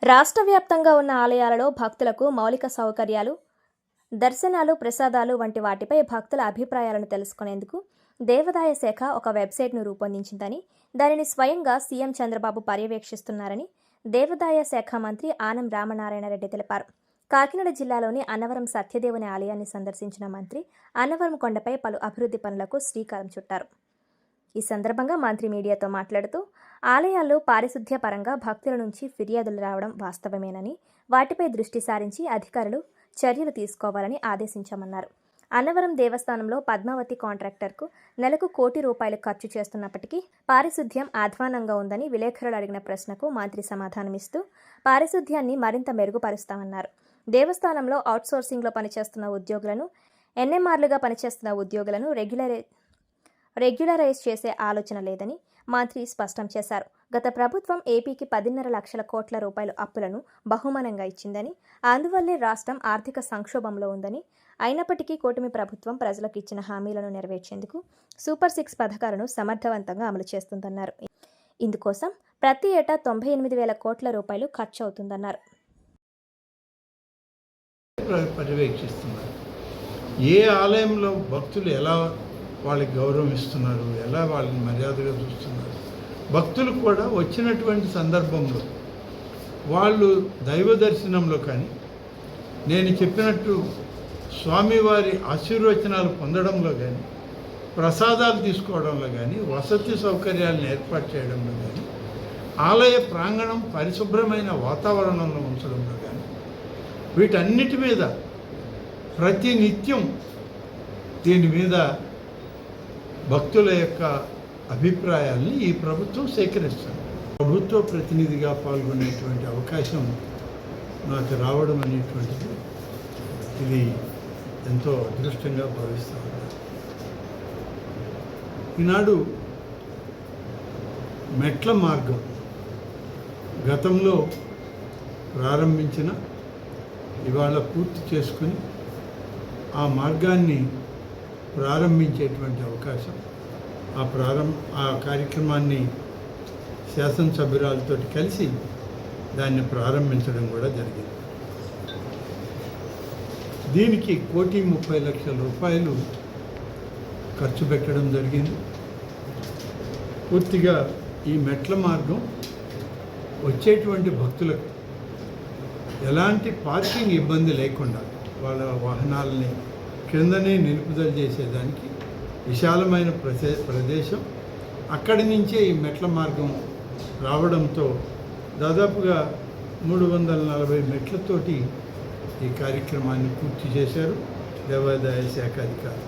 రాష్ట్ర వ్యాప్తంగా ఉన్న ఆలయాలలో భక్తులకు మౌలిక సౌకర్యాలు, దర్శనాలు, ప్రసాదాలు వంటి వాటిపై భక్తుల అభిప్రాయాలను తెలుసుకునేందుకు దేవాదాయ శాఖ ఒక వెబ్సైట్ను రూపొందించిందని, దానిని స్వయంగా సీఎం చంద్రబాబు పర్యవేక్షిస్తున్నారని దేవాదాయ శాఖ మంత్రి ఆనం రామనారాయణ రెడ్డి తెలిపారు. కాకినాడ జిల్లాలోని అన్నవరం సత్యదేవుని ఆలయాన్ని సందర్శించిన మంత్రి అన్నవరం కొండపై పలు అభివృద్ధి పనులకు శ్రీకారం చుట్టారు. ఈ సందర్భంగా మంత్రి మీడియాతో మాట్లాడుతూ, ఆలయాల్లో పారిశుద్ధ్య పరంగా భక్తుల నుంచి ఫిర్యాదులు రావడం వాస్తవమేనని, వాటిపై దృష్టి సారించి అధికారులు చర్యలు తీసుకోవాలని ఆదేశించామన్నారు. అన్నవరం దేవస్థానంలో పద్మావతి కాంట్రాక్టర్కు నెలకు ₹1 కోటి ఖర్చు చేస్తున్నప్పటికీ పారిశుద్ధ్యం అధ్వానంగా ఉందని విలేకరులు అడిగిన ప్రశ్నకు మంత్రి సమాధానమిస్తూ, పారిశుద్ధ్యాన్ని మరింత మెరుగుపరుస్తామన్నారు. దేవస్థానంలో అవుట్సోర్సింగ్లో పనిచేస్తున్న ఉద్యోగులను, ఎన్ఎంఆర్లుగా పనిచేస్తున్న ఉద్యోగులను రెగ్యులరైజ్ చేసే ఆలోచన లేదని మంత్రి స్పష్టం చేశారు. గత ప్రభుత్వం ఏపీకి 10.5 లక్షల కోట్ల రూపాయల అప్పులను బహుమానంగా ఇచ్చిందని, అందువల్లే రాష్ట్రం ఆర్థిక సంక్షోభంలో ఉందని, అయినప్పటికీ కూటమి ప్రభుత్వం ప్రజలకు ఇచ్చిన హామీలను నెరవేర్చేందుకు సూపర్ 6 పథకాలను సమర్థవంతంగా అమలు చేస్తుందన్నారు. ఇందుకోసం ప్రతి ఏటా 98,000 కోట్ల రూపాయలు ఖర్చు అవుతుందన్నారు. పర్యవేక్షిస్తున్నారు. ఏ ఆలయంలో భక్తులు ఎలా వాళ్ళకి గౌరవం ఇస్తున్నారు, ఎలా వాళ్ళని మర్యాదగా చూస్తున్నారు, భక్తులు కూడా వచ్చినటువంటి సందర్భంలో వాళ్ళు దైవ దర్శనంలో కానీ, నేను చెప్పినట్టు స్వామివారి ఆశీర్వచనాలు పొందడంలో కానీ, ప్రసాదాలు తీసుకోవడంలో కానీ, వసతి సౌకర్యాలను ఏర్పాటు చేయడంలో కానీ, ఆలయ ప్రాంగణం పరిశుభ్రమైన వాతావరణంలో ఉంచడంలో కానీ, వీటన్నిటి మీద ప్రతినిత్యం దీని మీద భక్తుల యొక్క అభిప్రాయాల్ని ఈ ప్రభుత్వం సేకరిస్తుంది. ప్రభుత్వ ప్రతినిధిగా పాల్గొనేటువంటి అవకాశం నాకు రావడం అనేటువంటిది ఇది ఎంతో అదృష్టంగా భావిస్తా ఉన్నాను. ఈనాడు మెట్ల మార్గం గతంలో ప్రారంభించిన, ఇవాళ పూర్తి చేసుకుని ఆ మార్గాన్ని ప్రారంభించేటువంటి అవకాశం, ఆ కార్యక్రమాన్ని శాసనసభ్యురాలతో కలిసి దాన్ని ప్రారంభించడం కూడా జరిగింది. దీనికి ₹1,30,00,000 ఖర్చు పెట్టడం జరిగింది. పూర్తిగా ఈ మెట్ల మార్గం వచ్చేటువంటి భక్తులకు ఎలాంటి పార్కింగ్ ఇబ్బంది లేకుండా వాళ్ళ వాహనాలని క్రిందనే నిలుపుదల చేసేదానికి విశాలమైన ప్రదేశం, అక్కడి నుంచే ఈ మెట్ల మార్గం రావడంతో దాదాపుగా 340 మెట్లతోటి ఈ కార్యక్రమాన్ని పూర్తి చేశారు దేవాదాయ శాఖ అధికారులు.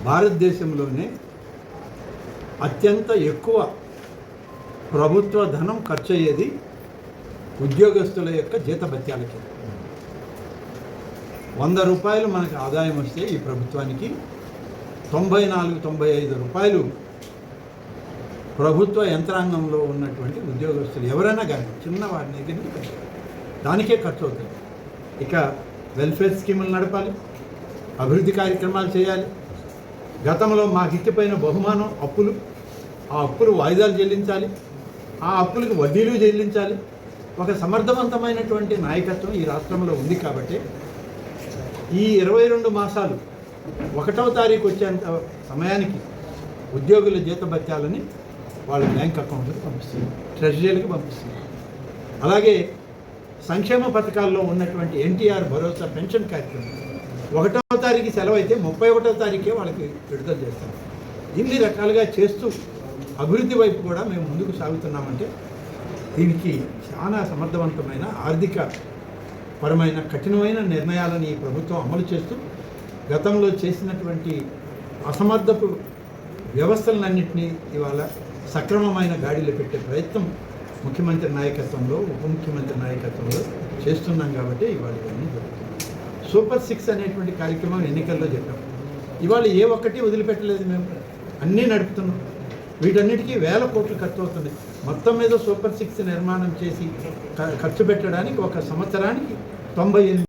భారతదేశంలోనే అత్యంత ఎక్కువ ప్రభుత్వ ధనం ఖర్చు అయ్యేది ఉద్యోగస్తుల యొక్క జీతభత్యాలకి. ₹100 మనకి ఆదాయం వస్తే ఈ ప్రభుత్వానికి ₹94-95 ప్రభుత్వ యంత్రాంగంలో ఉన్నటువంటి ఉద్యోగస్తులు ఎవరైనా కానీ చిన్నవాడి దగ్గర నుంచి దానికే ఖర్చు అవుతుంది. ఇక వెల్ఫేర్ స్కీములు నడపాలి, అభివృద్ధి కార్యక్రమాలు చేయాలి. గతంలో మాకు ఇచ్చిపోయిన బహుమానం అప్పులు, ఆ అప్పులు వాయిదాలు చెల్లించాలి, ఆ అప్పులకు వడ్డీలు చెల్లించాలి. ఒక సమర్థవంతమైనటువంటి నాయకత్వం ఈ రాష్ట్రంలో ఉంది కాబట్టి ఈ 22 మాసాలు 1వ తారీఖు వచ్చేంత సమయానికి ఉద్యోగుల జీతభత్యాలని వాళ్ళ బ్యాంక్ అకౌంట్లకు పంపిస్తుంది, ట్రెజరీలకు పంపిస్తుంది. అలాగే సంక్షేమ పథకాల్లో ఉన్నటువంటి ఎన్టీఆర్ భరోసా పెన్షన్ కార్యక్రమం 1వ తారీఖు సెలవు అయితే 31వ తారీఖే వాళ్ళకి విడుదల చేస్తాం. ఇన్ని రకాలుగా చేస్తూ అభివృద్ధి వైపు కూడా మేము ముందుకు సాగుతున్నామంటే దీనికి చాలా సమర్థవంతమైన ఆర్థిక పరమైన కఠినమైన నిర్ణయాలను ఈ ప్రభుత్వం అమలు చేస్తూ గతంలో చేసినటువంటి అసమర్థపు వ్యవస్థలన్నింటినీ ఇవాళ సక్రమమైన గాడిలో పెట్టే ప్రయత్నం ముఖ్యమంత్రి నాయకత్వంలో, ఉప ముఖ్యమంత్రి నాయకత్వంలో చేస్తున్నాం కాబట్టి ఇవాళ ఇవన్నీ జరుగుతుంది. సూపర్ 6 అనేటువంటి కార్యక్రమం ఎన్నికల్లో చెప్పాం. ఇవాళ ఏ ఒక్కటి వదిలిపెట్టలేదు, మేము అన్నీ నడుపుతున్నాం. వీటన్నిటికీ వేల కోట్లు ఖర్చు అవుతుంది. మొత్తం మీద సూపర్ 6 నిర్మాణం చేసి ఖర్చు పెట్టడానికి ఒక సంవత్సరానికి 98